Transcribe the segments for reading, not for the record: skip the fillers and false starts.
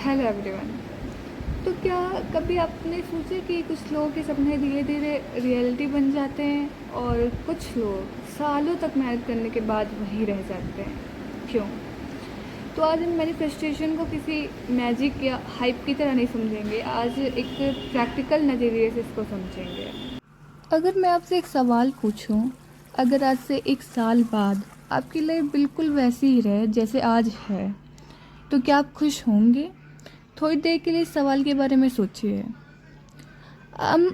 Hello everyone. तो क्या कभी आपने सोचा कि कुछ लोगों के सपने धीरे धीरे रियलिटी बन जाते हैं और कुछ लोग सालों तक मेहनत करने के बाद वहीं रह जाते हैं? क्यों? तो आज हम मैनिफेस्टेशन को किसी मैजिक या हाइप की तरह नहीं समझेंगे। आज एक प्रैक्टिकल नज़रिए से इसको समझेंगे। अगर मैं आपसे एक सवाल पूछूं, अगर आज से 1 साल बाद आपकी लाइफ बिल्कुल वैसी ही रहे जैसे आज है, तो क्या आप खुश होंगे? थोड़ी देर के लिए इस सवाल के बारे में सोचिए। हम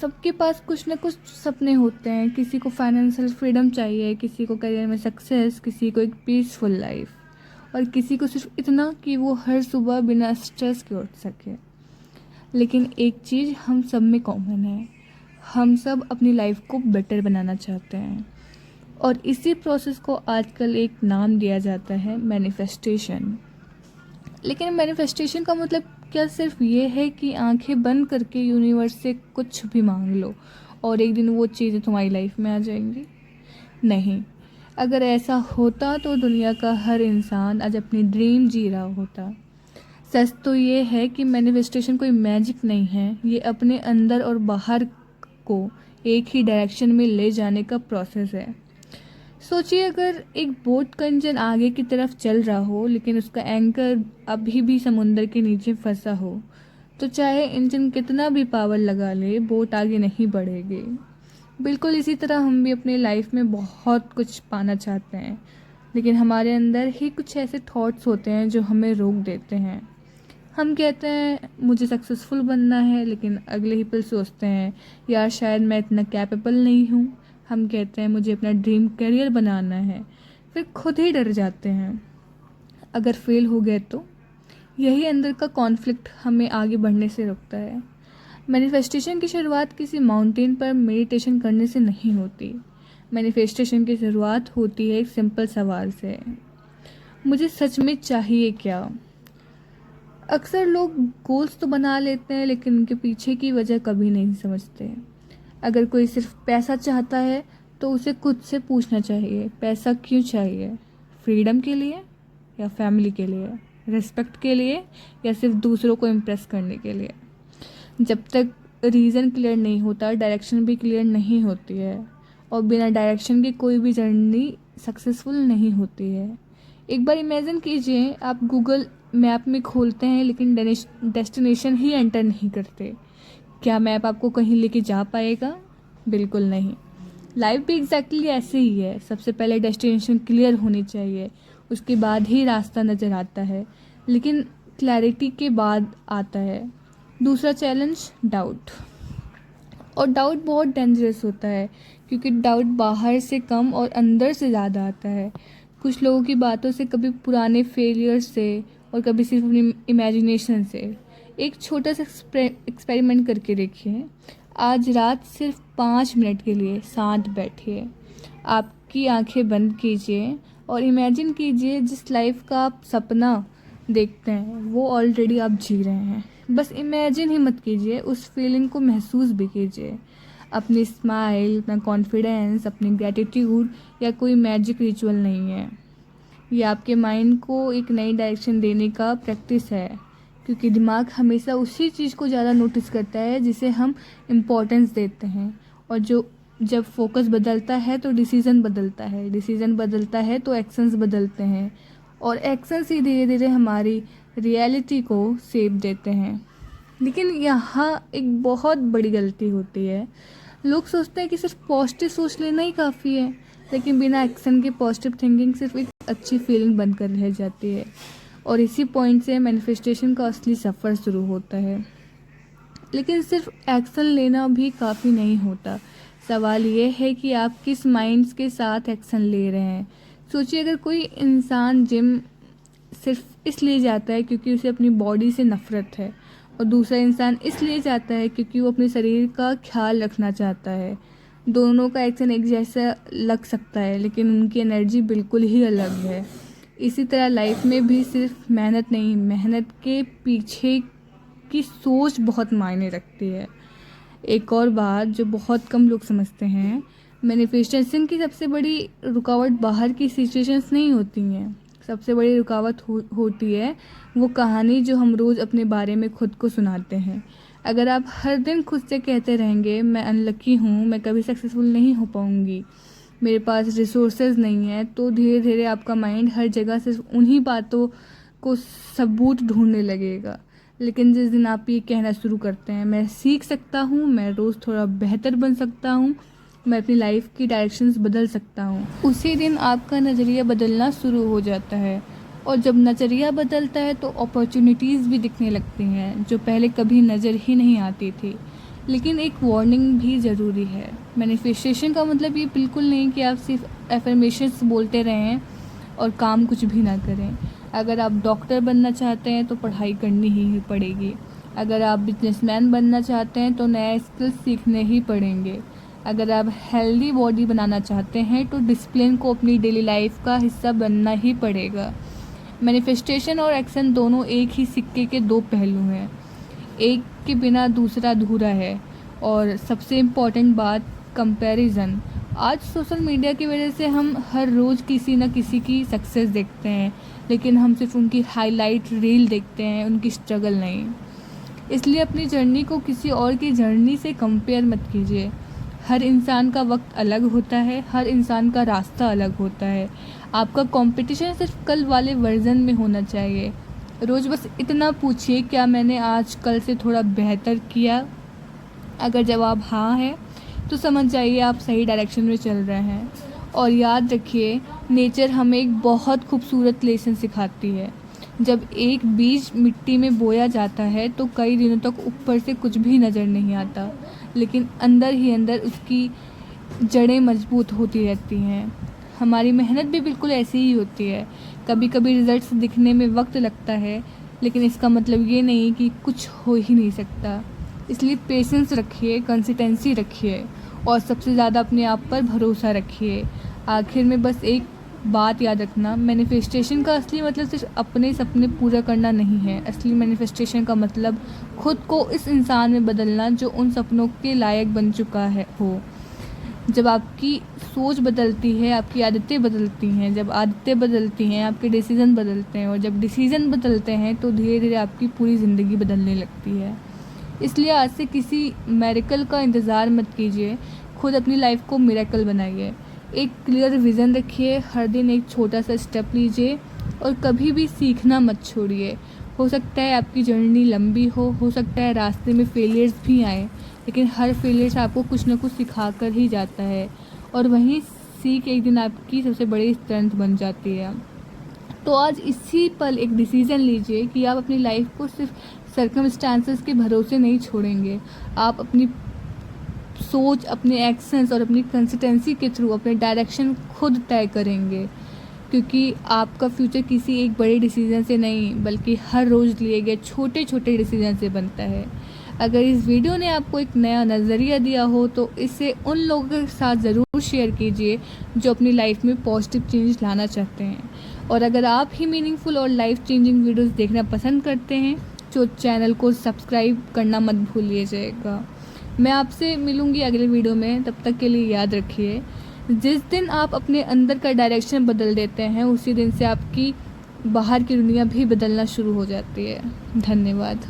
सबके पास कुछ ना कुछ सपने होते हैं। किसी को फाइनेंशियल फ्रीडम चाहिए, किसी को करियर में सक्सेस, किसी को एक पीसफुल लाइफ, और किसी को सिर्फ इतना कि वो हर सुबह बिना स्ट्रेस के उठ सके। लेकिन एक चीज़ हम सब में कॉमन है, हम सब अपनी लाइफ को बेटर बनाना चाहते हैं, और इसी प्रोसेस को आजकल एक नाम दिया जाता है, मैनिफेस्टेशन। लेकिन मैनिफेस्टेशन का मतलब क्या सिर्फ ये है कि आंखें बंद करके यूनिवर्स से कुछ भी मांग लो और एक दिन वो चीज़ें तुम्हारी लाइफ में आ जाएंगी? नहीं। अगर ऐसा होता तो दुनिया का हर इंसान आज अपनी ड्रीम जी रहा होता। सच तो ये है कि मैनिफेस्टेशन कोई मैजिक नहीं है, ये अपने अंदर और बाहर को एक ही डायरेक्शन में ले जाने का प्रोसेस है। सोचिए, अगर एक बोट का इंजन आगे की तरफ चल रहा हो लेकिन उसका एंकर अभी भी समुंदर के नीचे फंसा हो, तो चाहे इंजन कितना भी पावर लगा ले, बोट आगे नहीं बढ़ेगी। बिल्कुल इसी तरह हम भी अपनी लाइफ में बहुत कुछ पाना चाहते हैं, लेकिन हमारे अंदर ही कुछ ऐसे थॉट्स होते हैं जो हमें रोक देते हैं। हम कहते हैं मुझे सक्सेसफुल बनना है, लेकिन अगले ही पल सोचते हैं यार शायद मैं इतना कैपेबल नहीं हूँ। हम कहते हैं मुझे अपना ड्रीम करियर बनाना है, फिर खुद ही डर जाते हैं अगर फेल हो गए तो। यही अंदर का कॉन्फ्लिक्ट हमें आगे बढ़ने से रोकता है। मैनिफेस्टेशन की शुरुआत किसी माउंटेन पर मेडिटेशन करने से नहीं होती। मैनिफेस्टेशन की शुरुआत होती है एक सिंपल सवाल से, मुझे सच में चाहिए क्या? अक्सर लोग गोल्स तो बना लेते हैं, लेकिन उनके पीछे की वजह कभी नहीं समझते। अगर कोई सिर्फ पैसा चाहता है तो उसे खुद से पूछना चाहिए, पैसा क्यों चाहिए? फ्रीडम के लिए, या फैमिली के लिए, रिस्पेक्ट के लिए, या सिर्फ दूसरों को इम्प्रेस करने के लिए? जब तक रीज़न क्लियर नहीं होता, डायरेक्शन भी क्लियर नहीं होती है, और बिना डायरेक्शन की कोई भी जर्नी सक्सेसफुल नहीं होती है। एक बार इमेजिन कीजिए, आप गूगल मैप में खोलते हैं लेकिन डेस्टिनेशन ही एंटर नहीं करते। क्या मैप आपको कहीं लेके जा पाएगा? बिल्कुल नहीं। लाइफ भी एग्जैक्टली ऐसे ही है। सबसे पहले डेस्टिनेशन क्लियर होनी चाहिए, उसके बाद ही रास्ता नज़र आता है, लेकिन क्लैरिटी के बाद आता है दूसरा चैलेंज, डाउट। और डाउट बहुत डेंजरस होता है, क्योंकि डाउट बाहर से कम और अंदर से ज़्यादा आता है। कुछ लोगों की बातों से, कभी पुराने फेलियर से, और कभी सिर्फ अपनी इमेजिनेशन से। एक छोटा सा एक्सपेरिमेंट करके देखिए। आज रात सिर्फ 5 मिनट के लिए शांत बैठिए, आपकी आंखें बंद कीजिए और इमेजिन कीजिए जिस लाइफ का आप सपना देखते हैं वो ऑलरेडी आप जी रहे हैं। बस इमेजिन ही मत कीजिए, उस फीलिंग को महसूस भी कीजिए। अपनी स्माइल, अपना कॉन्फिडेंस, अपनी ग्रैटिट्यूड या कोई मैजिक रिचुअल नहीं है। ये आपके माइंड को एक नई डायरेक्शन देने का प्रैक्टिस है, क्योंकि दिमाग हमेशा उसी चीज़ को ज़्यादा नोटिस करता है जिसे हम इम्पोर्टेंस देते हैं। और जब फोकस बदलता है तो डिसीज़न बदलता है, डिसीज़न बदलता है तो एक्शंस बदलते हैं, और एक्शंस ही धीरे धीरे हमारी रियलिटी को शेप देते हैं। लेकिन यहाँ एक बहुत बड़ी गलती होती है। लोग सोचते हैं कि सिर्फ पॉजिटिव सोच लेना ही काफ़ी है, लेकिन बिना एक्शन के पॉजिटिव थिंकिंग सिर्फ एक अच्छी फीलिंग बनकर रह जाती है। और इसी पॉइंट से मैनिफेस्टेशन का असली सफ़र शुरू होता है। लेकिन सिर्फ एक्शन लेना भी काफ़ी नहीं होता। सवाल ये है कि आप किस माइंड्स के साथ एक्शन ले रहे हैं। सोचिए, अगर कोई इंसान जिम सिर्फ इसलिए जाता है क्योंकि उसे अपनी बॉडी से नफ़रत है, और दूसरा इंसान इसलिए जाता है क्योंकि वो अपने शरीर का ख्याल रखना चाहता है, दोनों का एक्शन एक जैसा लग सकता है, लेकिन उनकी एनर्जी बिल्कुल ही अलग है। इसी तरह लाइफ में भी सिर्फ मेहनत नहीं, मेहनत के पीछे की सोच बहुत मायने रखती है। एक और बात जो बहुत कम लोग समझते हैं, मैनिफेस्टेशन की सबसे बड़ी रुकावट बाहर की सिचुएशंस नहीं होती हैं, सबसे बड़ी रुकावट होती है वो कहानी जो हम रोज़ अपने बारे में खुद को सुनाते हैं। अगर आप हर दिन खुद से कहते रहेंगे मैं अनलकी हूँ, मैं कभी सक्सेसफुल नहीं हो पाऊँगी, मेरे पास रिसोर्सेज नहीं है, तो धीरे धीरे आपका माइंड हर जगह सिर्फ उन्हीं बातों को सबूत ढूंढने लगेगा। लेकिन जिस दिन आप ये कहना शुरू करते हैं मैं सीख सकता हूँ, मैं रोज़ थोड़ा बेहतर बन सकता हूँ, मैं अपनी लाइफ की डायरेक्शंस बदल सकता हूँ, उसी दिन आपका नज़रिया बदलना शुरू हो जाता है। और जब नज़रिया बदलता है तो अपॉर्चुनिटीज़ भी दिखने लगती हैं जो पहले कभी नज़र ही नहीं आती थी। लेकिन एक वार्निंग भी ज़रूरी है। मैनिफेस्टेशन का मतलब ये बिल्कुल नहीं कि आप सिर्फ एफर्मेशंस बोलते रहें और काम कुछ भी ना करें। अगर आप डॉक्टर बनना चाहते हैं तो पढ़ाई करनी ही पड़ेगी। अगर आप बिजनेसमैन बनना चाहते हैं तो नए स्किल्स सीखने ही पड़ेंगे। अगर आप हेल्दी बॉडी बनाना चाहते हैं तो डिसिप्लिन को अपनी डेली लाइफ का हिस्सा बनना ही पड़ेगा। मैनिफेस्टेशन और एक्शन दोनों एक ही सिक्के के दो पहलू हैं, एक के बिना दूसरा अधूरा है। और सबसे इम्पॉर्टेंट बात, कंपैरिजन। आज सोशल मीडिया की वजह से हम हर रोज़ किसी न किसी की सक्सेस देखते हैं, लेकिन हम सिर्फ उनकी हाईलाइट रील देखते हैं, उनकी स्ट्रगल नहीं। इसलिए अपनी जर्नी को किसी और की जर्नी से कंपेयर मत कीजिए। हर इंसान का वक्त अलग होता है, हर इंसान का रास्ता अलग होता है। आपका कंपटीशन सिर्फ कल वाले वर्जन में होना चाहिए। रोज़ बस इतना पूछिए, क्या मैंने आज कल से थोड़ा बेहतर किया? अगर जवाब हाँ है तो समझ जाइए आप सही डायरेक्शन में चल रहे हैं। और याद रखिए, नेचर हमें एक बहुत खूबसूरत लेसन सिखाती है। जब एक बीज मिट्टी में बोया जाता है तो कई दिनों तक ऊपर से कुछ भी नज़र नहीं आता, लेकिन अंदर ही अंदर उसकी जड़ें मजबूत होती रहती हैं। हमारी मेहनत भी बिल्कुल ऐसी ही होती है। कभी कभी रिजल्ट्स दिखने में वक्त लगता है, लेकिन इसका मतलब ये नहीं कि कुछ हो ही नहीं सकता। इसलिए पेशेंस रखिए, कंसिस्टेंसी रखिए और सबसे ज़्यादा अपने आप पर भरोसा रखिए। आखिर में बस एक बात याद रखना, मैनिफेस्टेशन का असली मतलब सिर्फ अपने सपने पूरा करना नहीं है। असली मैनिफेस्टेशन का मतलब खुद को इस इंसान में बदलना जो उन सपनों के लायक बन चुका है हो। जब आपकी सोच बदलती है, आपकी आदतें बदलती हैं, जब आदतें बदलती हैं आपके डिसीज़न बदलते हैं, और जब डिसीज़न बदलते हैं तो धीरे धीरे आपकी पूरी ज़िंदगी बदलने लगती है। इसलिए आज से किसी मिरेकल का इंतज़ार मत कीजिए, खुद अपनी लाइफ को मिरेकल बनाइए। एक क्लियर विज़न रखिए, हर दिन एक छोटा सा स्टेप लीजिए और कभी भी सीखना मत छोड़िए। हो सकता है आपकी जर्नी लंबी हो सकता है रास्ते में फेलियर्स भी आए, लेकिन हर फेलियर्स आपको कुछ ना कुछ सिखा कर ही जाता है, और वहीं सीख एक दिन आपकी सबसे बड़ी स्ट्रेंथ बन जाती है। तो आज इसी पल एक डिसीज़न लीजिए कि आप अपनी लाइफ को सिर्फ सर्कमस्टांसेस के भरोसे नहीं छोड़ेंगे। आप अपनी सोच, अपने एक्शंस और अपनी कंसिस्टेंसी के थ्रू अपने डायरेक्शन खुद तय करेंगे, क्योंकि आपका फ्यूचर किसी एक बड़े डिसीज़न से नहीं बल्कि हर रोज़ लिए गए छोटे छोटे डिसीज़न से बनता है। अगर इस वीडियो ने आपको एक नया नज़रिया दिया हो तो इसे उन लोगों के साथ ज़रूर शेयर कीजिए जो अपनी लाइफ में पॉजिटिव चेंज लाना चाहते हैं। और अगर आप ही मीनिंगफुल और लाइफ चेंजिंग वीडियोस देखना पसंद करते हैं तो चैनल को सब्सक्राइब करना मत भूलिएगा। मैं आपसे मिलूँगी अगले वीडियो में, तब तक के लिए याद रखिए, जिस दिन आप अपने अंदर का डायरेक्शन बदल देते हैं उसी दिन से आपकी बाहर की दुनिया भी बदलना शुरू हो जाती है। धन्यवाद।